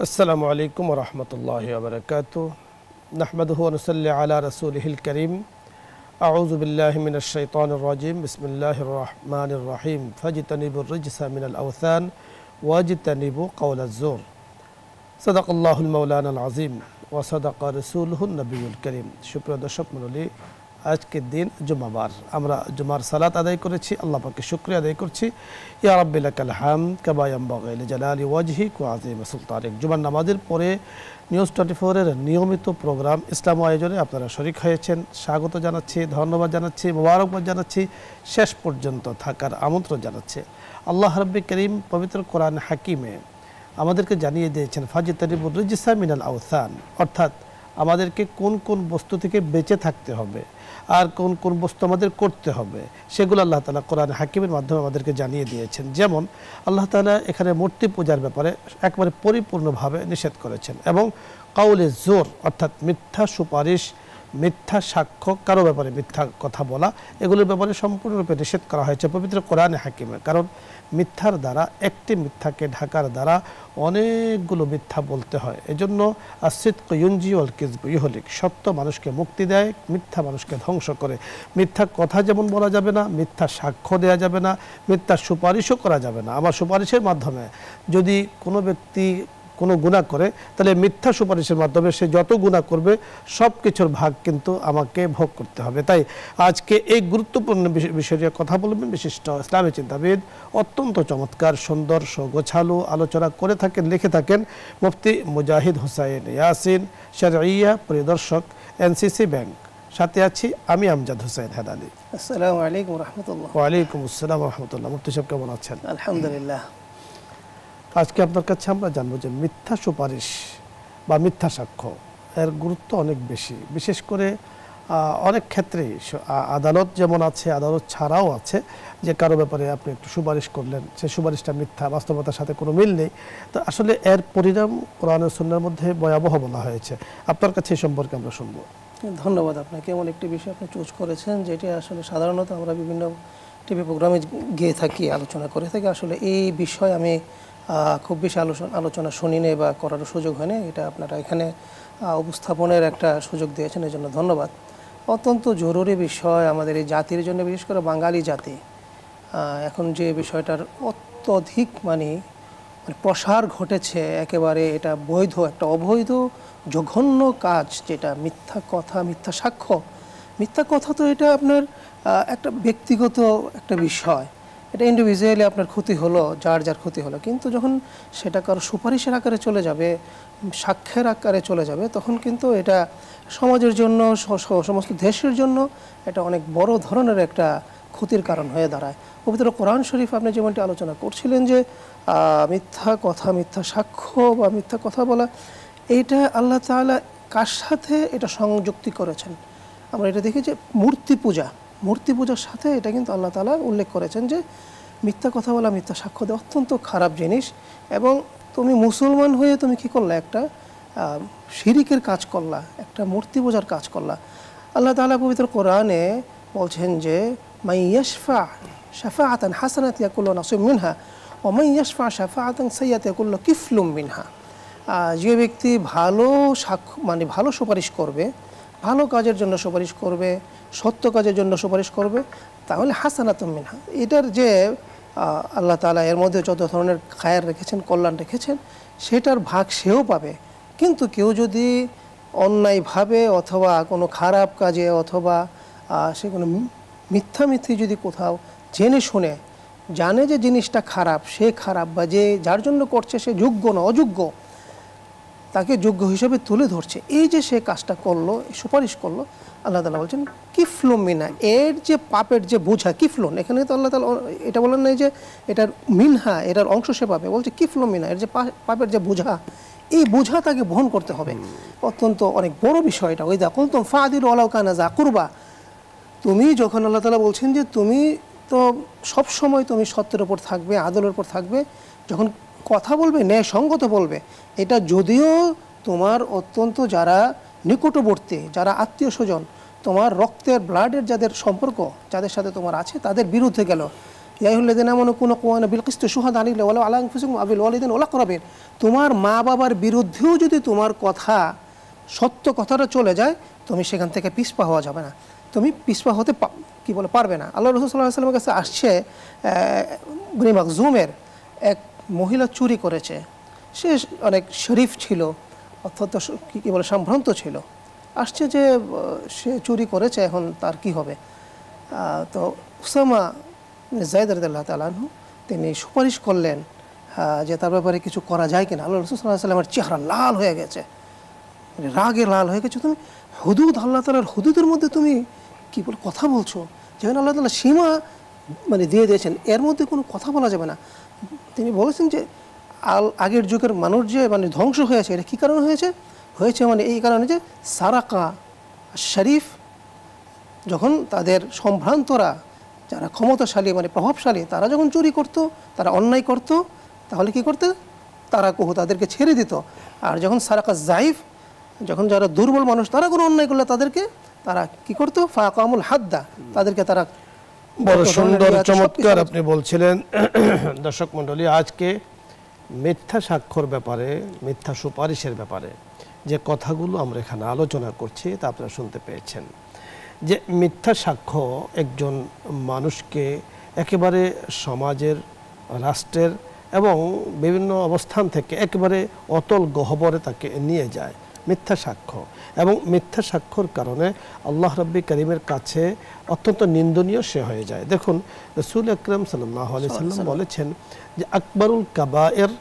আসসালামু আলাইকুম ওয়া রাহমাতুল্লাহি ওয়া বারাকাতুহু নাহমাদুহু ওয়া নুসাল্লি আলা রাসূলিহিল কারীম আউযু বিল্লাহি মিনাশ শাইতানির রাজীম বিসমিল্লাহির রাহমানির রাহিম ফাজতানিবুর রিজসা মিনাল আওসান ওয়াজতানিবু কাওলাজ জুর সাদাকাল্লাহুল মাওলানাল আযীম ওয়া সাদাকা রাসূলুহুন নবিয়্যুল কারীম। সুপ্রিয় দর্শক মণ্ডলী, আজকের দিন জুমাবার, আমরা জুমার সালাত আদায় করেছি। আল্লাহ পাককে শুকরিয়া আদায় করছি। ইয়া রাব্বি লাকাল হামদ কামা ইয়ানবাগি লিজালালি ওয়াজহিক ওয়া আযীম সুলতানিক। জুমার নামাজের পরে নিউজ 24 এর নিয়মিত প্রোগ্রাম ইসলাম আয়োজনে আপনারা শরীক হয়েছেন, স্বাগত জানাচ্ছি, ধন্যবাদ জানাচ্ছি, মোবারকবাদ জানাচ্ছি, শেষ পর্যন্ত থাকার আমন্ত্রণ জানাচ্ছি। আল্লাহ রাব্বি করিম পবিত্র কোরআন হাকিমে আমাদেরকে জানিয়ে দিয়েছেন ফাজতানিবুর রিজসা মিনাল আওসান, অর্থাৎ আমাদেরকে কোন কোন বস্তু থেকে বেঁচে থাকতে হবে আর কোন কোন বস্তু আমাদের করতে হবে সেগুলো আল্লাহ তাআলা কোরআন হাকিমের মাধ্যমে আমাদেরকে জানিয়ে দিয়েছেন। যেমন আল্লাহ তাআলা এখানে মূর্তি পূজার ব্যাপারে একবারে পরিপূর্ণভাবে নিষেধ করেছেন এবং কাউলে জোর অর্থাৎ মিথ্যা সুপারিশ, মিথ্যা সাক্ষ্য, কারো ব্যাপারে মিথ্যা কথা বলা, এগুলোর ব্যাপারে সম্পূর্ণরূপে নিষেধ করা হয়েছে পবিত্র কোরআনে হাকিমে। কারণ মিথ্যার দ্বারা, একটি মিথ্যাকে ঢাকার দ্বারা অনেকগুলো মিথ্যা বলতে হয়। এজন্য আসিদক ইউনজি ওয়াল কিযব ইহলিক, সত্য মানুষকে মুক্তি দেয়, মিথ্যা মানুষকে ধ্বংস করে। মিথ্যা কথা যেমন বলা যাবে না, মিথ্যা সাক্ষ্য দেওয়া যাবে না, মিথ্যা সুপারিশও করা যাবে না। আমার সুপারিশের মাধ্যমে যদি কোনো ব্যক্তি কোনো গুনাহ করে, তাহলে মিথ্যা সুপারিশের মাধ্যমে সে যত গুনাহ করবে সব কিছুর ভাগ কিন্তু আমাকে ভোগ করতে হবে। তাই আজকে এই গুরুত্বপূর্ণ বিষয় নিয়ে কথা বলবেন বিশিষ্ট ইসলামী চিন্তাবিদ, অত্যন্ত চমৎকার সুন্দর গোছালো আলোচনা করে থাকেন, লিখে থাকেন মুফতি মুজাহিদ হোসাইন ইয়াসিন, শরঈয়া পরিদর্শক, এনসিসি ব্যাংক। সাথে আছি আমি আমজাদ হোসেন হেদালি। আসসালামু আলাইকুম ওয়া রাহমাতুল্লাহ। ওয়া আলাইকুম আসসালাম ওয়া রাহমাতুল্লাহ। মুফতি সাহেব কেমন আছেন? আলহামদুলিল্লাহ। আজকে আপনার কাছে আমরা জানবো যে মিথ্যা সুপারিশ বা মিথ্যা সাক্ষ্য এর গুরুত্ব অনেক বেশি। বিশেষ করে অনেক ক্ষেত্রেই আদালত যেমন আছে, আদালত ছাড়াও আছে যে কারো ব্যাপারে আপনি একটু সুপারিশ করলেন, সেই সুপারিশটা মিথ্যা, বাস্তবতার সাথে কোনো মিল নেই। তো আসলে এর পরিণাম কোরআন ও সুন্নাহর মধ্যে ভয়াবহ বলা হয়েছে। আপনার কাছে এই সম্পর্কে আমরা শুনবো। ধন্যবাদ আপনাকে। এমন একটি বিষয় আপনি চুজ করেছেন যেটি আসলে সাধারণত আমরা বিভিন্ন টিভি প্রোগ্রামে গিয়ে থাকি, আলোচনা করে থাকি। আসলে এই বিষয় আমি খুব বেশি আলোচনা শুনিনি বা করার সুযোগ হয়নি। এটা আপনারা এখানে উপস্থাপনের একটা সুযোগ দিয়েছেন, এই জন্য ধন্যবাদ। অত্যন্ত জরুরি বিষয় আমাদের এই জাতির জন্য, বিশেষ করে বাঙালি জাতি। এখন যে বিষয়টার অত্যধিক মানে প্রসার ঘটেছে, একেবারে এটা বৈধ, একটা অবৈধ জঘন্য কাজ, যেটা মিথ্যা কথা, মিথ্যা সাক্ষ্য। মিথ্যা কথা তো এটা আপনার একটা ব্যক্তিগত একটা বিষয়, এটা ইন্ডিভিজুয়ালি আপনার ক্ষতি হলো, যার যার ক্ষতি হলো। কিন্তু যখন সেটা কারো সুপারিশের আকারে চলে যাবে, সাক্ষ্যের আকারে চলে যাবে, তখন কিন্তু এটা সমাজের জন্য, সমস্ত দেশের জন্য এটা অনেক বড় ধরনের একটা ক্ষতির কারণ হয়ে দাঁড়ায়। পবিত্র কোরআন শরীফ আপনি যেমনটি আলোচনা করছিলেন যে মিথ্যা কথা, মিথ্যা সাক্ষ্য বা মিথ্যা কথা বলা, এইটা আল্লাহ তাআলা কার সাথে এটা সংযুক্তি করেছেন? আমরা এটা দেখি যে মূর্তি পূজার সাথে এটা কিন্তু আল্লাহ তাআলা উল্লেখ করেছেন যে মিথ্যা কথা বলা, মিথ্যা সাক্ষ্য দেওয়া অত্যন্ত খারাপ জিনিস। এবং তুমি মুসলমান হয়ে তুমি কি করলা? একটা শিরিকের কাজ করলা, একটা মূর্তি পূজার কাজ করলা। আল্লাহ তাআলা পবিত্র কোরআনে বলছেন যে মান ইয়াশফা শাফাআতান হাসানাতান ইয়াকুল্লু নাসিব মিনহা ওয়া মান ইয়াশফা শাফাআতান সাইয়্যাতান ইয়াকুল্লু কিফলুম মিনহা। যে ব্যক্তি ভালো সাক্ষ্য মানে ভালো সুপারিশ করবে, ভালো কাজের জন্য সুপারিশ করবে, সত্য কাজের জন্য সুপারিশ করবে, তাহলে হাসানাতুম মিনহা, এটার যে আল্লাহ তাআলা এর মধ্যে যত ধরনের খায়ের রেখেছেন, কল্যাণ রেখেছেন, সেটার ভাগ সেও পাবে। কিন্তু কেউ যদি অন্যায়ভাবে অথবা কোনো খারাপ কাজে অথবা সে কোনো মিথ্যামিথ্যি যদি কোথাও জেনে শুনে জানে যে জিনিসটা খারাপ, সে খারাপ বা যে যার জন্য করছে সে যোগ্য না, অযোগ্য, তাকে যোগ্য হিসেবে তুলে ধরছে, এই যে সে কাজটা করলো, সুপারিশ করলো, আল্লাহ তাআলা বলছেন কিফলুম মিনহা, এর যে পাপের যে বোঝা, কিফলুন, এখানে তো আল্লাহ তাআলা এটা বলেন নাই যে এটার মিনহা, এটার অংশ সে পাবে, বলছে কিফলুম মিনহা, এর যে পাপের যে বোঝা, এই বোঝা তাকে বহন করতে হবে। অত্যন্ত অনেক বড় বিষয় এটা। ওই দেখুন তো ফাদিল ওয়ালাউ কানা যা কুরবা, তুমি যখন আল্লাহ তাআলা বলছেন যে তুমি তো সব সময় তুমি সত্যের উপর থাকবে, আদলের উপর থাকবে, যখন কথা বলবে ন্যায়সঙ্গত বলবে, এটা যদিও তোমার অত্যন্ত যারা নিকটবর্তী, যারা আত্মীয় স্বজন, তোমার রক্তের ব্লাডের যাদের সম্পর্ক, যাদের সাথে তোমার আছে, তাদের বিরুদ্ধে গেল, ইয়া আইয়ুহাল্লাযীনা আমানু কুনু কওয়ানা বিল কিসতি শুহাদা লিল্লাহি ওয়া আলা আনফুসিকুম আবিল ওয়ালিদাইন ওয়াল আকরাবিন। তোমার মা বাবার বিরুদ্ধেও যদি তোমার কথা সত্য কথাটা চলে যায়, তুমি সেখান থেকে পিছপা হওয়া যাবে না, তুমি পিছপা হতে পারবে না। আল্লাহ রাসূল সাল্লাল্লাহু আলাইহি ওয়াসাল্লামের কাছে আসছে বনি মাখজুমের এক মহিলা চুরি করেছে। সে অনেক শরীফ ছিল, অর্থাৎ কি বলে সম্ভ্রান্ত ছিল। আসছে যে সে চুরি করেছে, এখন তার কি হবে। তো উসামা যায়েদ রাদিয়াল্লাহু তাআলা আনহু তিনি সুপারিশ করলেন যে তার ব্যাপারে কিছু করা যায় কিনা। আল্লাহ রাসূল সাল্লাল্লাহু আলাইহি ওয়াসাল্লামের চেহারা লাল হয়ে গেছে, রাগে লাল হয়ে গেছে। তুমি হুদুদ, আল্লাহ তাআলার হুদুদের মধ্যে তুমি কি বল কথা বলছো, যেখানে আল্লাহ তাআলা সীমা দিয়ে দিয়েছেন, এর মধ্যে কোনো কথা বলা যাবে না। তিনি বলেছেন যে আগের যুগের মানুষ যে ধ্বংস হয়েছে, এটা কী কারণে হয়েছে এই কারণে যে সারাকা শরীফ, যখন তাদের সম্ভ্রান্তরা যারা ক্ষমতাশালী প্রভাবশালী তারা যখন চুরি করত, তারা অন্যায় করত, তাহলে কি করতে তারা তাদেরকে ছেড়ে দিত। আর যখন সারাকা জাইফ, যখন যারা দুর্বল মানুষ তারা কোনো অন্যায় করলে তাদেরকে তারা কি করতো, ফাকামুল হাদ্দা, তাদেরকে তারা। বড় সুন্দর চমৎকার আপনি বলছিলেন। দর্শক মণ্ডলী, আজকে মিথ্যা সাক্ষ্যর ব্যাপারে, মিথ্যা সুপারিশের ব্যাপারে যে কথাগুলো আমরা এখানে আলোচনা করছি তা আপনারা শুনতে পেয়েছেন। যে মিথ্যা সাক্ষ্য একজন মানুষকে একেবারে সমাজের, রাষ্ট্রের এবং বিভিন্ন অবস্থান থেকে একেবারে অতল গহ্বরে তাকে নিয়ে যায় মিথ্যা সাক্ষ্য। এবং মিথ্যা সাক্ষ্যর কারণে আল্লাহ রাব্বি কারীমের কাছে অত্যন্ত নিন্দনীয় সে হয়ে যায়। দেখুন, রাসূল আকরাম সাল্লাল্লাহু আলাইহি সাল্লাম বলেছেন যে আকবরুল কাবায়ের,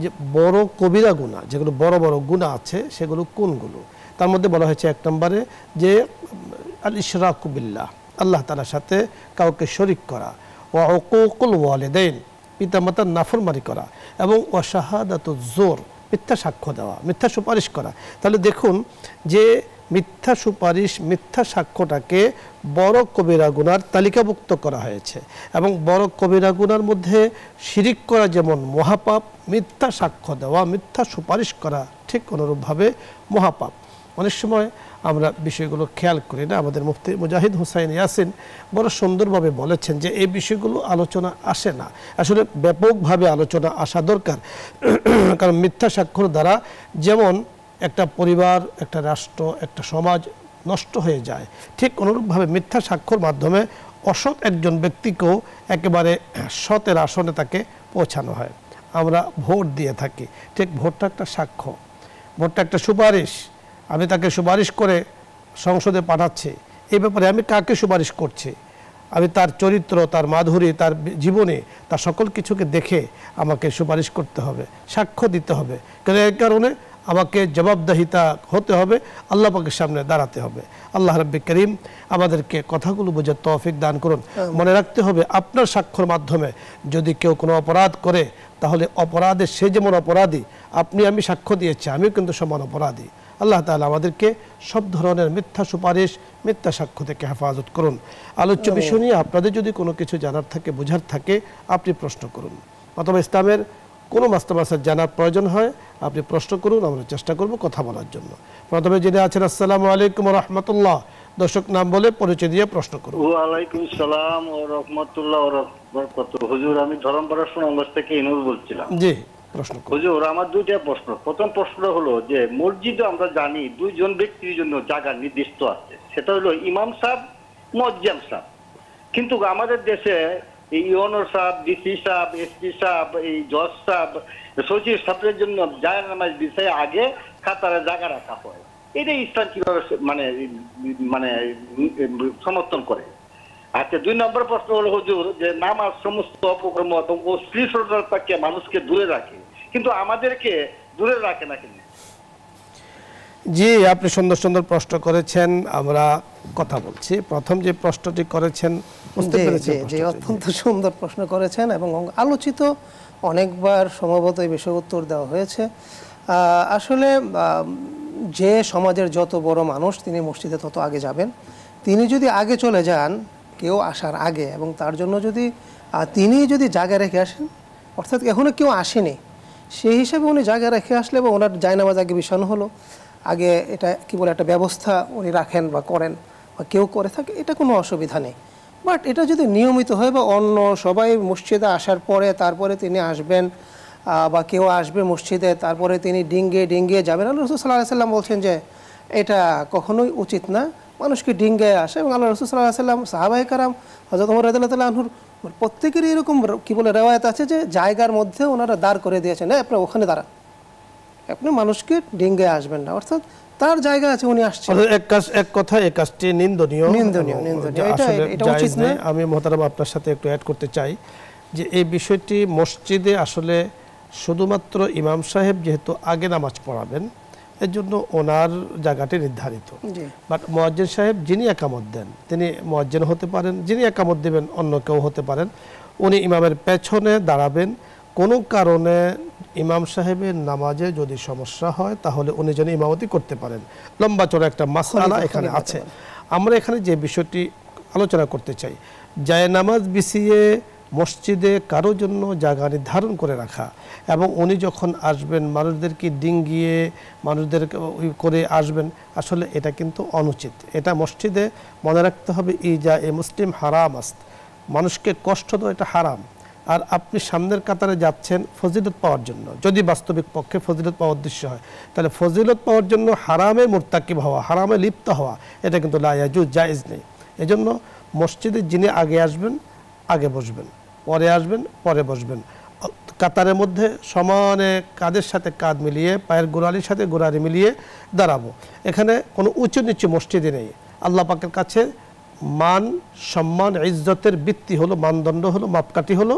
যে বড় কবিরা গুনাহ, যেগুলো বড় বড় গুনাহ আছে সেগুলো কোনগুলো। তার মধ্যে বলা হয়েছে 1 নম্বরে যে আল ইশরাকু বিল্লাহ, আল্লাহ তাআলার সাথে কাউকে শরীক করা, ওয়া উকুকুল ওয়ালিদাইন, পিতামাতার নাফরমানি করা, এবং ওয়া শাহাদাতুজ জুর, মিথ্যা সাক্ষ্য দেওয়া, মিথ্যা সুপারিশ করা। তাহলে দেখুন যে মিথ্যা সুপারিশ, মিথ্যা সাক্ষ্যটাকে বড় কবিরা গুনার তালিকাভুক্ত করা হয়েছে। এবং বড় কবিরা গুনার মধ্যে শিরিক করা যেমন মহাপাপ, মিথ্যা সাক্ষ্য দেওয়া, মিথ্যা সুপারিশ করা ঠিক অনুরূপভাবে মহাপাপ। অনেক সময় আমরা বিষয়গুলো খেয়াল করি না। আমাদের মুফতি মুজাহিদ হুসাইন ইয়াসিন বড় সুন্দরভাবে বলেছেন যে এই বিষয়গুলো আলোচনা আসে না, আসলে ব্যাপকভাবে আলোচনা আসা দরকার। কারণ মিথ্যা সাক্ষ্যর দ্বারা যেমন একটা পরিবার, একটা রাষ্ট্র, একটা সমাজ নষ্ট হয়ে যায়, ঠিক অনুরূপভাবে মিথ্যা সাক্ষ্যর মাধ্যমে অসৎ একজন ব্যক্তিকেও একেবারে সতের আসনে তাকে পৌঁছানো হয়। আমরা ভোট দিয়ে থাকি, ঠিক ভোটটা একটা সাক্ষ্য, ভোটটা একটা সুপারিশ। আমি তাকে সুপারিশ করে সংসদে পাঠাচ্ছি, এই ব্যাপারে আমি কাকে সুপারিশ করছি, আমি তার চরিত্র, তার মাধুরী, তার জীবনে, তার সকল কিছুকে দেখে আমাকে সুপারিশ করতে হবে, সাক্ষ্য দিতে হবে। কারণ এর কারণে আমাকে জবাবদিহিতা হতে হবে, আল্লাহ পাকের সামনে দাঁড়াতে হবে। আল্লাহ রাব্বি করিম আমাদেরকে কথাগুলো বোঝার তৌফিক দান করুন। মনে রাখতে হবে, আপনার সাক্ষ্যর মাধ্যমে যদি কেউ কোনো অপরাধ করে, তাহলে অপরাধে সে যেমন অপরাধী, আপনি আমি সাক্ষ্য দিয়েছি, আমিও কিন্তু সমান অপরাধী। আল্লাহ তাআলা আমাদেরকে সব ধরনের মিথ্যা সুপারিশ, মিথ্যা সাক্ষ্য থেকে হেফাজত করুন। আলোচ্য বিষয় নিয়ে আপনাদের যদি কোনো কিছু জানার থাকে, বোঝার থাকে, আপনি প্রশ্ন করুন, অথবা ইসলামের কোনো মাস্টার জানার প্রয়োজন হয় আপনি প্রশ্ন করুন, আমরা চেষ্টা করব কথা বলার জন্য। প্রথমে যিনি আছেন, আসসালামু আলাইকুম ওয়া রাহমাতুল্লাহ, দর্শক নাম বলে পরিচয় দিয়ে প্রশ্ন করুন। ওয়া আলাইকুম সালাম ওয়া রাহমাতুল্লাহ ওয়া বারাকাতুহু। হুজুর, আমি ধরমপাড়া সুনামগঞ্জ থেকে ইনুস বলছিলাম। জি, প্রশ্ন করুন। হুজুর, আমার দুইটা প্রশ্ন। প্রথম প্রশ্নটা হলো যে মসজিদে আমরা জানি দুইজন ব্যক্তির জন্য জায়গা নির্দিষ্ট আছে, সেটা হলো ইমাম সাহেব, মুয়াজ্জিন সাহেব। কিন্তু আমাদের দেশে এই ইউনো সাহেব, ডিসি সাহেব, এসপি সাহেব, এই জজ সাহেব, সচিব সাহেবের জন্য জায়গা নামাজ বিষয়ে আগে কাতারে জায়গা রাখা হয়। এটা ইসলাম কিভাবে মানে সমর্থন করে? আচ্ছা, 2 নম্বর প্রশ্ন হলো হুজুর, যে নামাজ সমস্ত অপকর্ম এবং অশ্লীলতাকে মানুষকে দূরে রাখে, কিন্তু আমাদেরকে দূরে রাখে না কেন? জি, আপনি সুন্দর সুন্দর প্রশ্ন করেছেন, আমরা কথা বলছি। প্রথম যে প্রশ্নটি করেছেন বুঝতে পেরেছি, যে অত্যন্ত সুন্দর প্রশ্ন করেছেন এবং আলোচিত অনেকবার সম্ভবত এই বিষয়ে উত্তর দেওয়া হয়েছে। আসলে যে সমাজের যত বড় মানুষ তিনি মসজিদে তত আগে যাবেন। তিনি যদি আগে চলে যান কেউ আসার আগে, এবং তার জন্য যদি তিনি যদি জায়গা রেখে আসেন, অর্থাৎ এখনও কেউ আসেনি, সেই হিসাবে উনি জায়গা রেখে আসলে এবং ওনার জায়নামাজ আগে বিছানো হলো, আগে এটা কি বলে একটা ব্যবস্থা উনি রাখেন বা করেন বা কেউ করে থাকে, এটা কোনো অসুবিধা নেই। বাট এটা যদি নিয়মিত হয় বা অন্য সবাই মসজিদে আসার পরে তারপরে তিনি আসবেন বা কেউ আসবে মসজিদে তারপরে তিনি ডিঙ্গিয়ে যাবেন, আল্লাহ রাসূল সাল্লাল্লাহু আলাইহি সাল্লাম বলছেন যে এটা কখনোই উচিত না, মানুষকে ডিঙ্গে আসে। এবং আল্লাহ রাসূল সাল্লাল্লাহু আলাইহি সাল্লাম সাহাবায়ে কেরাম হযরত ওমর রাদিয়াল্লাহু তাআলা আনহুর প্রত্যেকেরই এরকম কি বলে রেওয়ায়াত আছে যে জায়গার মধ্যে ওনারা দাঁড় করে দিয়েছেন, আপনি ওখানে দাঁড়ান, আপনি মানুষকে ডিঙ্গে আসবেন না, অর্থাৎ তার জায়গা আছে, উনি আসছেন। এক কথা এই কাজটি নিন্দনীয়, এটা উচিত না। আমি মোহতারাম আপনার সাথে একটু অ্যাড করতে চাই যে এই বিষয়টি মসজিদে আসলে শুধুমাত্র ইমাম সাহেব যেহেতু আগে নামাজ পড়াবেন এর জন্য ওনার জায়গাটি নির্ধারিত, বাট মুয়াজ্জিন সাহেব যিনি একামত দেন তিনি মুয়াজ্জিন হতে পারেন, যিনি একামত দেবেন অন্য কেউ হতে পারেন, উনি ইমামের পেছনে দাঁড়াবেন। কোনো কারণে ইমাম সাহেবের নামাজে যদি সমস্যা হয় তাহলে উনি যেন ইমামতি করতে পারেন। লম্বা চড়া একটা মাসআলা এখানে আছে। আমরা এখানে যে বিষয়টি আলোচনা করতে চাই, জায়নামাজ বিছিয়ে মসজিদে কারোর জন্য জায়গা নির্ধারণ করে রাখা এবং উনি যখন আসবেন মানুষদেরকে ডিঙ্গিয়ে মানুষদেরকে করে আসবেন, আসলে এটা কিন্তু অনুচিত। এটা মসজিদে মনে রাখতে হবে ইজা এ মুসলিম হারাম আস্ত, মানুষকে কষ্ট দেওয়া এটা হারাম। আর আপনি সামনের কাতারে যাচ্ছেন ফজিলত পাওয়ার জন্য, যদি বাস্তবিক পক্ষে ফজিলত পাওয়ার উদ্দেশ্য হয় তাহলে ফজিলত পাওয়ার জন্য হারামে মুরতাকিব হওয়া, হারামে লিপ্ত হওয়া এটা কিন্তু লা ইয়াজুজ, জায়েজ নেই। এজন্য মসজিদে যিনি আগে আসবেন আগে বসবেন, পরে আসবেন পরে বসবেন, কাতারের মধ্যে সমানে কাঁধের সাথে কাঁধ মিলিয়ে পায়ের গোড়ালির সাথে গোড়ালি মিলিয়ে দাঁড়াবো। এখানে কোনো উঁচু নিচু মসজিদে নেই। আল্লাহ পাকের কাছে মান সম্মান ইজ্জতের ভিত্তি হলো, মানদণ্ড হলো, মাপকাঠি হলো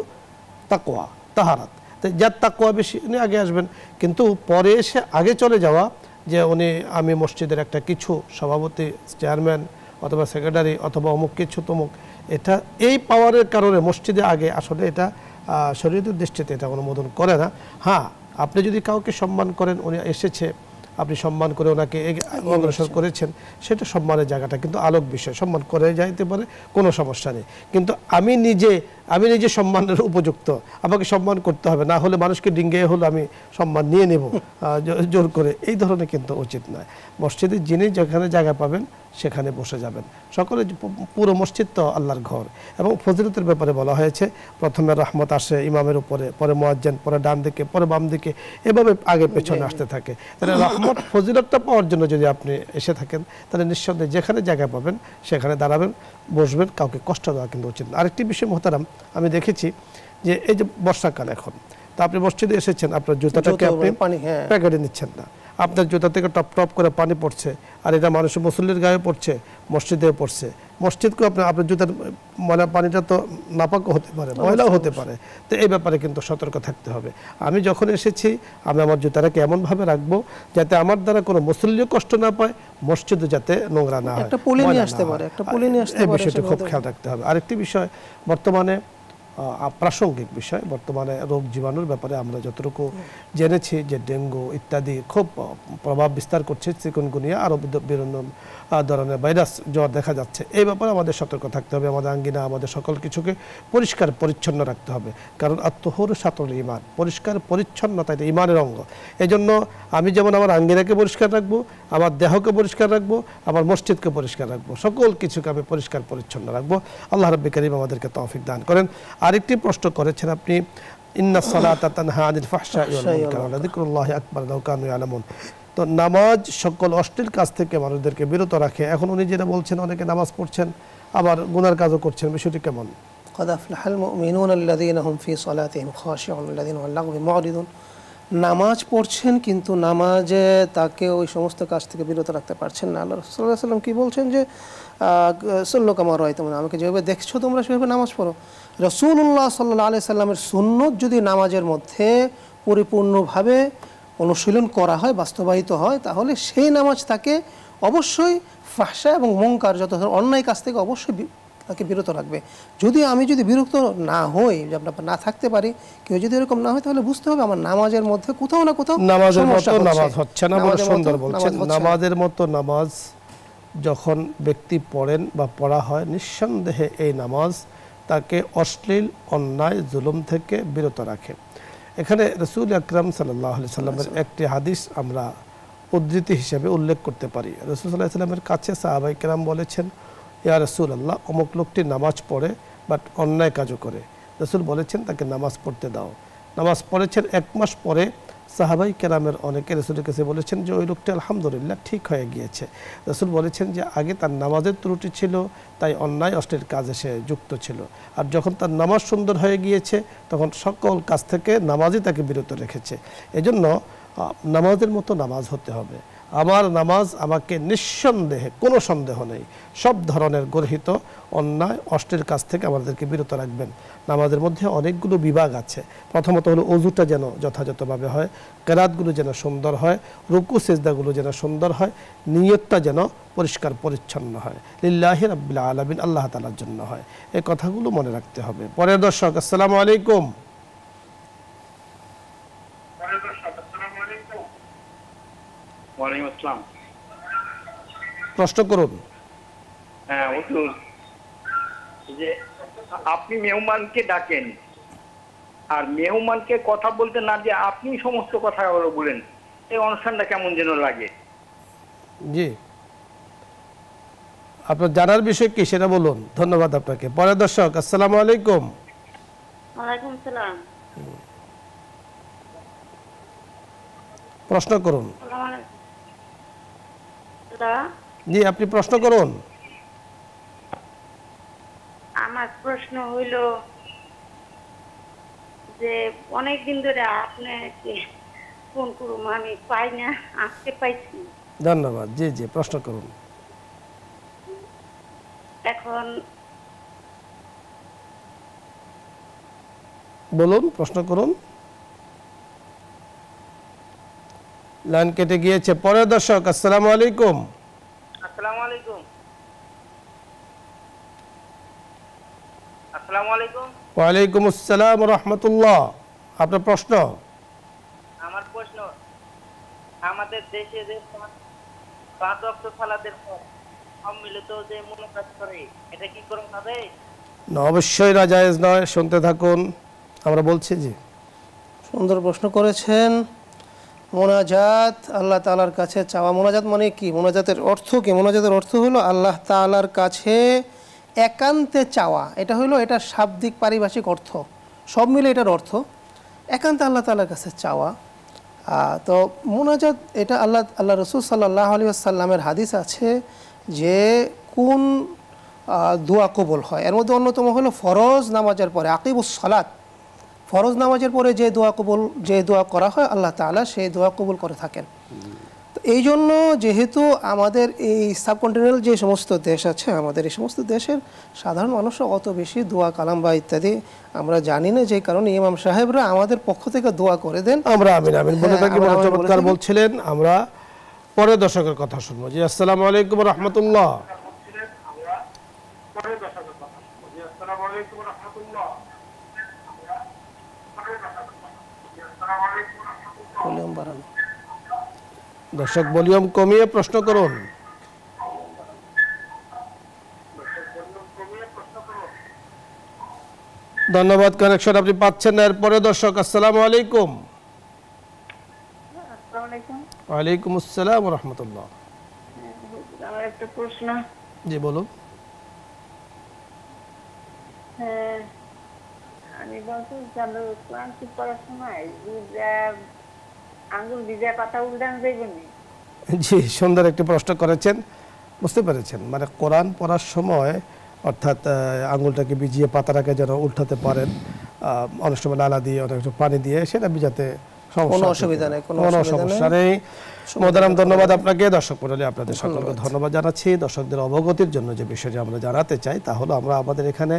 তাকওয়া, তাহারাত। তো যার তাকওয়া বেশি উনি আগে আসবেন, কিন্তু পরে এসে আগে চলে যাওয়া যে উনি আমি মসজিদের একটা কিছু সভাপতি, চেয়ারম্যান অথবা সেক্রেটারি অথবা অমুক কিছু তমুক, এটা এই পাওয়ারের কারণে মসজিদে আগে আসলে এটা শরীয়তের দৃষ্টিতে এটা অনুমোদন করে না। হ্যাঁ, আপনি যদি কাউকে সম্মান করেন, উনি এসেছে আপনি সম্মান করে ওনাকে অগ্রসর করেছেন, সেটা সম্মানের জায়গাটা কিন্তু আলোক বিষয়, সম্মান করে যাইতে পারে, কোনো সমস্যা নেই। কিন্তু আমি নিজে সম্মানের উপযুক্ত, আমাকে সম্মান করতে হবে, না হলে মানুষকে ডিঙ্গে হলো আমি সম্মান নিয়ে নেব জোর করে, এই ধরনের কিন্তু উচিত নয়। মসজিদে যিনি যেখানে জায়গা পাবেন সেখানে বসে যাবেন। সকলে পুরো মসজিদ তো আল্লাহর ঘর। এবং ফজিলতের ব্যাপারে বলা হয়েছে প্রথমে রহমত আসে ইমামের উপরে, পরে মুয়াজ্জিন, পরে ডান দিকে, পরে বাম দিকে, এভাবে আগে পেছনে আসতে থাকে। তাহলে রহমত ফজিলতটা পাওয়ার জন্য যদি আপনি এসে থাকেন তাহলে নিঃসন্দেহে যেখানে জায়গা পাবেন সেখানে দাঁড়াবেন, বসবেন, কাউকে কষ্ট দেওয়া কিন্তু উচিত না। আরেকটি বিষয় মোহতারাম, আমি দেখেছি যে এই যে বর্ষাকাল এখন, তা আপনি মসজিদে এসেছেন, আপনার জুতাটাকে আপনি প্যাকেটে নিচ্ছেন না, আপনার জুতা থেকে টপ টপ করে পানি পড়ছে, আর এটা মানুষের মুসল্লির গায়ে পড়ছে, মসজিদেও পড়ছে। মসজিদকে আপনার জুতার ময়লা পানিটা তো নাপাকও হতে পারে, ময়লাও হতে পারে। তো এই ব্যাপারে কিন্তু সতর্ক থাকতে হবে। আমি যখন এসেছি আমি আমার জুতাটাকে এমনভাবে রাখবো যাতে আমার দ্বারা কোনো মুসল্লিও কষ্ট না পায়, মসজিদে যাতে নোংরা না হয়, এই বিষয়টি খুব খেয়াল রাখতে হবে। আরেকটি বিষয়, বর্তমানে প্রাসঙ্গিক বিষয়, বর্তমানে রোগ জীবাণুর ব্যাপারে আমরা যতটুকু জেনেছি যে ডেঙ্গু ইত্যাদি খুব প্রভাব বিস্তার করছে, চিকুনগুনিয়া আরও বিভিন্ন ধরনের ভাইরাস জ্বর দেখা যাচ্ছে। এই ব্যাপারে আমাদের সতর্ক থাকতে হবে। আমাদের আঙ্গিনা, আমাদের সকল কিছুকে পরিষ্কার পরিচ্ছন্ন রাখতে হবে, কারণ আত্মহুর সাতল ইমান, পরিষ্কার পরিচ্ছন্নতা এটা ইমানের অঙ্গ। এই জন্য আমি যেমন আমার আঙ্গিনাকে পরিষ্কার রাখবো, আমার দেহকে পরিষ্কার রাখবো, আমার মসজিদকে পরিষ্কার রাখবো, সকল কিছুকে আমি পরিষ্কার পরিচ্ছন্ন রাখবো। আল্লাহ রাব্বুল কারীম আমাদেরকে তৌফিক দান করেন। আরেকটি প্রশ্ন করেছেন আপনি, ইন্নাস সালাতা তানহা আনিল ফাহশাই ওয়াল মুনকার ওয়া যিকরুল্লাহি আকবার লাউ কানু ইয়ালামুন। তো নামাজ সকল অশ্লীল কাজ থেকে মানুষদেরকে বিরত রাখে। এখন উনি যেটা বলছেন, অনেকে নামাজ পড়ছেন আবার গুনার কাজও করছেন, বিষয়টি কেমন? قد أفلح المؤمنون الذين هم في صلاتهم خاشعون الذين عن اللغو معرضون। নামাজ পড়ছেন কিন্তু নামাজে তাকে ওই সমস্ত কাজ থেকে বিরত রাখতে পারছেন না। আল্লাহ রাসূল সাল্লাল্লাহু আলাইহি ওয়াসাল্লাম কি বলছেন যে সাল্লু কামা রাআইতুমুনি, আমাকে যেভাবে দেখছো তোমরা সেভাবে নামাজ পড়ো। রাসূলুল্লাহ সাল্লাল্লাহু আলাইহি সাল্লামের সুন্নত যদি নামাজের মধ্যে পরিপূর্ণভাবে অনুশীলন করা হয়, বাস্তবায়িত হয়, তাহলে সেই নামাজ তাকে অবশ্যই ফাহশা এবং মুনকার, যত অন্যায় কাজ থেকে অবশ্যই তাকে বিরত রাখবে। আমি যদি বিরক্ত না হই, না থাকতে পারি, কেউ যদি এরকম না হয়, তাহলে বুঝতে হবে আমার নামাজের মধ্যে কোথাও না কোথাও নামাজের মতো নামাজ হচ্ছে না। বড় সুন্দর বলছেন, নামাজের মতো নামাজ যখন ব্যক্তি পড়েন বা পড়া হয়, নিঃসন্দেহে এই নামাজ তাকে অশ্লীল, অন্যায়, জুলুম থেকে বিরত রাখে। এখানে রাসূল আকরাম সাল্লাল্লাহু আলাইহি সাল্লামের একটি হাদিস আমরা উদ্ধৃতি হিসেবে উল্লেখ করতে পারি। রাসূল সাল্লাল্লাহু আলাইহি সাল্লামের কাছে সাহাবায়ে কেরাম বলেছেন, ইয়া রাসূলুল্লাহ, অমুক লোকটি নামাজ পড়ে বাট অন্যায় কাজও করে। রাসূল বলেছেন তাকে নামাজ পড়তে দাও। নামাজ পড়েছেন, 1 মাস পরে সাহাবাই কেরামের অনেকে রাসূলের কাছে বলেছেন যে ওই লোকটি আলহামদুলিল্লাহ ঠিক হয়ে গিয়েছে। রাসূল বলেছেন যে আগে তার নামাজের ত্রুটি ছিল, তাই অন্যায় অশ্লীল কাজে সে যুক্ত ছিল, আর যখন তার নামাজ সুন্দর হয়ে গিয়েছে তখন সকল কাজ থেকে নামাজই তাকে বিরত রেখেছে। এজন্য নামাজের মতো নামাজ হতে হবে। আমার নামাজ আমাকে নিঃসন্দেহে, কোনো সন্দেহ নেই, সব ধরনের গর্হিত অন্যায় অশ্লীল কাজ থেকে আমাদেরকে বিরত রাখবেন। নামাজের মধ্যে অনেকগুলো বিভাগ আছে। প্রথমত হলো অজুটা যেন যথাযথভাবে হয়, কেরাতগুলো যেন সুন্দর হয়, রুকু সেজদাগুলো যেন সুন্দর হয়, নিয়তটা যেন পরিষ্কার পরিচ্ছন্ন হয়, লিল্লাহি রাব্বিল আলামিন, আল্লাহ তাআলার জন্য হয়। এই কথাগুলো মনে রাখতে হবে। পরের দর্শক, আসসালামু আলাইকুম। ওয়ালাইকুম আসসালাম। প্রশ্ন করুন। হ্যাঁ হুজুর, যে আপনি মেহমানকে ডাকেন আর মেহমানকে কথা বলতে না দিয়ে আপনি সমস্ত কথা বলেন, এই অনুষ্ঠানটা কেমন যেন লাগে। জি, আপনার জানার বিষয় কি সেটা বলুন। ধন্যবাদ আপনাকে। পরের দর্শক, আসসালামু আলাইকুম। ওয়ালাইকুম সালাম। প্রশ্ন করুন। আসসালামু আলাইকুম। জি, আপনি প্রশ্ন করুন। আমার প্রশ্ন হইল যে অনেকদিন ধরে আপনাকে ফোন করুম, আমি পাই না, আজকে পাইছি। ধন্যবাদ। জি জি, প্রশ্ন করুন। এখন বলুন, প্রশ্ন করুন। লাইন কেটে গিয়েছে। পরের দর্শক, আসসালামু আলাইকুম। আসসালামু আলাইকুম। আসসালামু আলাইকুম। ওয়ালাইকুম আসসালাম ওয়া রাহমাতুল্লাহ। আপনার প্রশ্ন? আমার প্রশ্ন, আমাদের দেশে যে 5 ওয়াক্ত সালাতের পর সম্মিলিত যে মুনাজাত করে, এটা কি করুন হবে? না, অবশ্যই না, জায়েজ নয়। শুনতে থাকুন, আমরা বলছি। জি, সুন্দর প্রশ্ন করেছেন। মোনাজাত আল্লাহ তাআলার কাছে চাওয়া। মোনাজাত মানে কি? মোনাজাতের অর্থ কি? মোনাজাতের অর্থ হলো আল্লাহ তাআলার কাছে একান্তে চাওয়া। এটা হলো এটা শাব্দিক পারিভাষিক অর্থ, সব মিলে এটার অর্থ একান্তে আল্লাহ তাআলার কাছে চাওয়া। তো মোনাজাত এটা আল্লাহ রসুল সাল্লাল্লাহু আলাইহি ওয়াসাল্লামের হাদিস আছে যে কোন দোয়া কবুল হয়। এর মধ্যে অন্যতম হলো ফরজ নামাজের পরে, আকিবুস সালাত, ফরজ নামাজের পরে যে দোয়া করা হয় আল্লাহ তাআলা সেই দোয়া কবুল করে থাকেন। তো এই জন্য যেহেতু আমাদের এই সাবকন্টিনেন্টাল যে সমস্ত দেশ আছে, আমাদের এই সমস্ত দেশের সাধারণ মানুষরা অত বেশি দোয়া কালাম বা ইত্যাদি আমরা জানি না, যে কারণে ইমাম সাহেবরা আমাদের পক্ষ থেকে দোয়া করে দেন। আমরা আমিন আমিন বলে থাকি। চমৎকার বলছিলেন। আমরা পরের দর্শকের কথা শুনবো। জি, আসসালামু আলাইকুম ওয়া রাহমাতুল্লাহ। ভলিউম বাড়ানো। দর্শক, ভলিউম কমিয়ে প্রশ্ন করুন। ধন্যবাদ, কানেকশন আপনি পাচ্ছেন না। এরপরে দর্শক, আসসালামু আলাইকুম। আসসালামু আলাইকুম। ওয়ালাইকুম আসসালাম ওয়া রাহমাতুল্লাহ। আমার একটা প্রশ্ন। জি, বলুন। হ্যাঁ, আমি বলছি কোরআন পড়ার সময় আঙ্গুল ভিজা পাতা উল্টান যাইবনি? জি, সুন্দর একটি প্রশ্ন করেছেন। বুঝতে পেরেছেন, মানে কোরআন পড়ার সময় অর্থাৎ আঙুলটাকে ভিজিয়ে পাতাটাকে যেন উল্টাতে পারেন, অনেক সময় লালা দিয়ে, অনেক সময় পানি দিয়ে, সেটা ভিজাতে কোনো অসুবিধা নেই, কোনো সমস্যা নেই। মোহতারাম, ধন্যবাদ আপনাকে। দর্শক মণ্ডলী, আপনাদের সকলকে ধন্যবাদ জানাচ্ছি। দর্শকদের অবগতির জন্য যে বিষয়টি আমরা জানাতে চাই তা হলো, আমরা আমাদের এখানে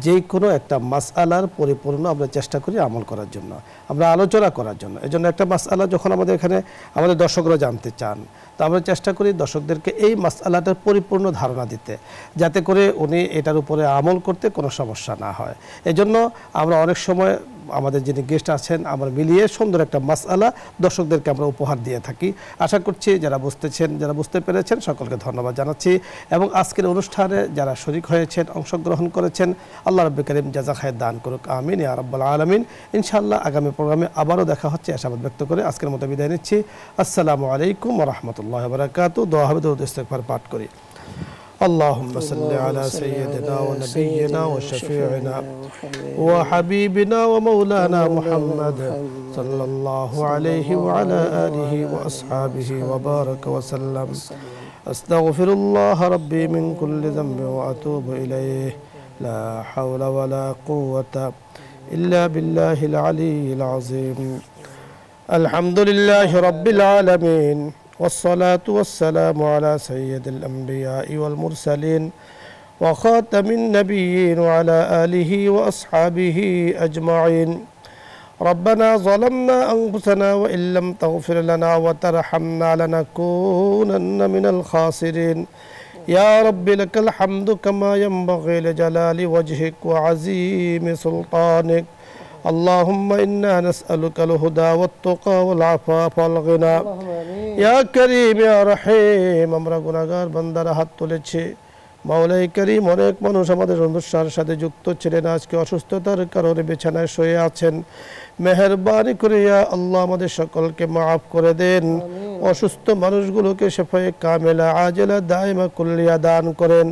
যে কোনো একটা মাসআলার পরিপূর্ণ আমরা চেষ্টা করি আমল করার জন্য, আমরা আলোচনা করার জন্য। এই জন্য একটা মাসআলা যখন আমাদের এখানে আমাদের দর্শকরা জানতে চান, তো আমরা চেষ্টা করি দর্শকদেরকে এই মাসআলাটার পরিপূর্ণ ধারণা দিতে, যাতে করে উনি এটার উপরে আমল করতে কোনো সমস্যা না হয়। এজন্য আমরা অনেক সময় আমাদের যিনি গেস্ট আছেন আমরা মিলিয়ে সুন্দর একটা মাসআলা দর্শকদেরকে আমরা উপহার দিয়ে থাকি। আশা করছি যারা বুঝতে পেরেছেন সকলকে ধন্যবাদ জানাচ্ছি, এবং আজকের অনুষ্ঠানে যারা শরীক হয়েছেন, অংশগ্রহণ করেছেন, আল্লাহ রাব্বুল কারীম জাযা খায়ের দান করুক, আমিন ইয়া রাব্বাল আলামিন। ইনশাআল্লাহ আগামী প্রোগ্রামে আবারও দেখা হচ্ছে, আশাবাদ ব্যক্ত করে আজকের মতো বিদায় নিচ্ছি। আসসালামু আলাইকুম ওয়া রাহমাতুল্লাহি ওয়া বারাকাতুহু। দোয়া হবে, দরুদ ইস্তিগফার পাঠ করি। اللهم صل على سيدنا ونبينا وشفيعنا وحبيبنا ومولانا محمد صلى الله عليه وعلى آله وأصحابه وبارك وسلم أستغفر الله ربي من كل ذنب وأتوب إليه لا حول ولا قوة إلا بالله العلي العظيم الحمد لله رب العالمين والصلاة والسلام على سيد الأنبياء والمرسلين وخاتم النبيين وعلى آله وأصحابه أجمعين ربنا ظلمنا أنفسنا وإن لم تغفر لنا وترحمنا لنكونن من الخاسرين يا رب لك الحمد كما ينبغي لجلال وجهك وعظيم سلطانك اللهم إنا نسألك الهدى والتقى والعفاف والغنى يا كريم يا رحيم আমরা গুনাহগার বান্দারা হাত তুলেছি মাওলাই করিম অনেক মানুষ আমাদের অনুষ্ঠানের সাথে যুক্ত ছিলেন আজকে অসুস্থতার কারণে বিছানায় শুয়ে আছেন মেহেরবানি করে ইয়া আল্লাহ আমাদের সকলকে মাফ করে দেন অসুস্থ মানুষগুলোকে শিফায়ে কামেলা আজেলা দাইমা কুল্লিয়া দান করেন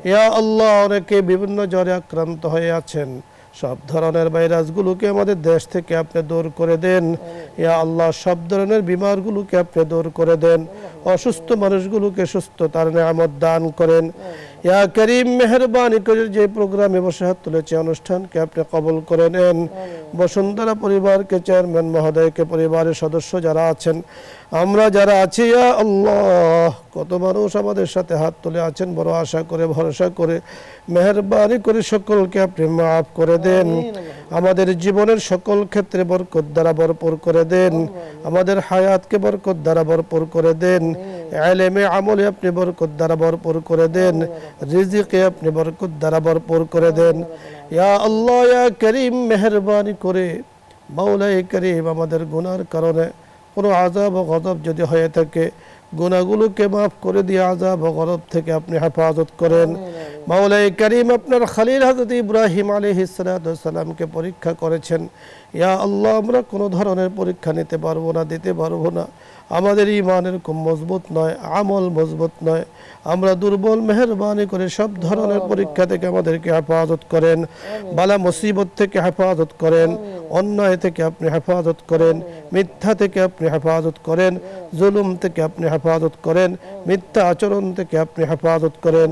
ইয়া আল্লাহ অনেকে বিভিন্ন জ্বরে আক্রান্ত হয়ে আছেন সব ধরনের ভাইরাসগুলোকে আমাদের দেশ থেকে আপনি দূর করে দেন ইয়া আল্লাহ সব ধরনের বিমারগুলোকে আপনি দূর করে দেন অসুস্থ মানুষগুলোকে সুস্থতার নিয়ামত দান করেন ইয়া করিম মেহেরবানি করে যে প্রোগ্রামে বসে হাত তুলেছে অনুষ্ঠানকে আপনি কবুল করে নেন বসুন্ধরা পরিবারকে চেয়ারম্যান মহোদয়কে পরিবারের সদস্য যারা আছেন আমরা যারা আছি ইয়া আল্লাহ কত মানুষ আমাদের সাথে হাত তুলে আছেন বড় আশা করে ভরসা করে মেহেরবানি করে সকলকে আপনি মাফ করে দেন আমাদের জীবনের সকল ক্ষেত্রে বরকত দ্বারা ভরপুর করে দেন আমাদের হায়াতকে বরকত দ্বারা ভরপুর করে দেন ইলমে আমলে আপনি বরকত দ্বারা ভরপুর করে দেন রিজিকে আপনি বরকত দ্বারা ভরপুর করে দেন ইয়া আল্লাহ ইয়া করিম মেহেরবানি করে মাওলাই করিম আমাদের গুনার কারণে কোনো আযাব ও গজব যদি হয়ে থাকে গুনাহগুলোকে মাফ করে দিয়ে আযাব ও গজব থেকে আপনি হেফাজত করেন মাওলাই করিম আপনার খলিল হযরত ইব্রাহিম আলাইহিস সালাতু ওয়াস সালামকে পরীক্ষা করেছেন ইয়া আল্লাহ আমরা কোনো ধরনের পরীক্ষা নিতে পারবো না দিতে পারবো না আমাদের ঈমানের খুব মজবুত নয় আমল মজবুত নয় আমরা দুর্বল মেহেরবানি করে সব ধরনের পরীক্ষা থেকে আমাদেরকে হেফাজত করেন বালা মুসিবত থেকে হেফাজত করেন অন্যায় থেকে আপনি হেফাজত করেন মিথ্যা থেকে আপনি হেফাজত করেন জুলুম থেকে আপনি হেফাজত করেন মিথ্যা আচরণ থেকে আপনি হেফাজত করেন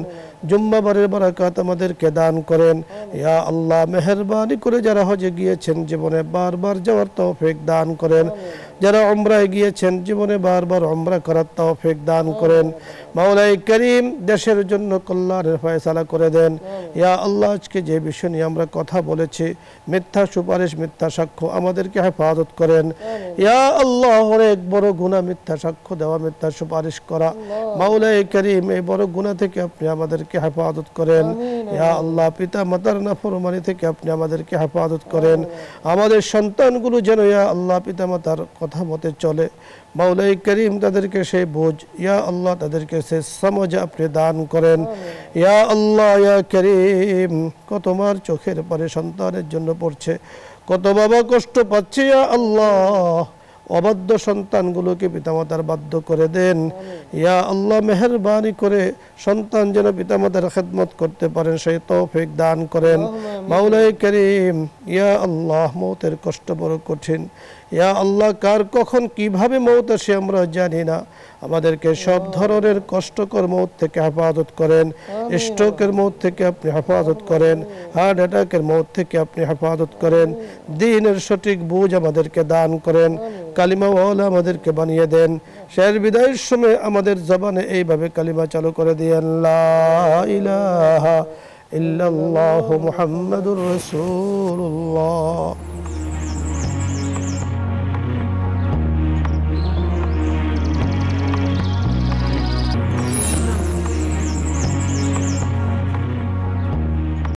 জুম্মাবারের বারাকাত আমাদেরকে দান করেন ইয়া আল্লাহ মেহেরবানি করে যারা হজে গিয়েছেন জীবনে বারবার যাওয়ার তৌফিক দান করেন যারা উমরায় গিয়েছেন জীবনে বারবার উমরা করার তৌফিক দান করেন মাওলাই করিম দেশের জন্য কল্যাণের ফয়সালা করে দেন ইয়া আল্লাহ আজকে যে বিষয় নিয়ে আমরা কথা বলেছি মিথ্যা সুপারিশ মিথ্যা সাক্ষ্য আমাদেরকে হেফাজত করেন ইয়া আল্লাহ অনেক বড় গুনাহ মিথ্যা সাক্ষ্য দেওয়া মিথ্যা সুপারিশ করা মাওলাই করিম এই বড় গুনাহ থেকে আপনি আমাদেরকে হেফাজত করেন ইয়া আল্লাহ পিতা মাতার নাফরমানি থেকে আপনি আমাদেরকে হেফাজত করেন আমাদের সন্তানগুলো যেন ইয়া আল্লাহ পিতা মাতার কথা মতে চলে মাওলাই করিম তাদেরকে সেই বুঝ ইয়া আল্লাহ তাদেরকে সেই সমঝ আপনি দান করেন ইয়া আল্লাহ ইয়া করিম কত মার চোখের পরে সন্তানের জন্য পড়ছে কত বাবা কষ্ট পাচ্ছে ইয়া আল্লাহ অবাধ্য সন্তানগুলোকে পিতামাতার বাধ্য করে দেন ইয়া আল্লাহ মেহেরবানি করে সন্তান যেন পিতামাতার খেদমত করতে পারেন সেই তৌফিক দান করেন মাওলাই করিম ইয়া আল্লাহ মৌতের কষ্ট বড় কঠিন ইয়া আল্লাহ কার কখন কিভাবে মৌত আসে আমরা জানি না আমাদেরকে সব ধরনের কষ্টকর মৌত থেকে হেফাজত করেন স্ট্রোকের মৌত থেকে আপনি হেফাজত করেন হার্ট অ্যাটাকের মৌত থেকে আপনি হেফাজত করেন দ্বীনের সঠিক বুঝ আমাদেরকে দান করেন কালিমা ওয়ালা আমাদেরকে বানিয়ে দেন শের বিদায়ের সময় আমাদের জবানে এইভাবে কালিমা চালু করে দিয়েন লা ইলাহা ইল্লাল্লাহু মুহাম্মাদুর রাসূলুল্লাহ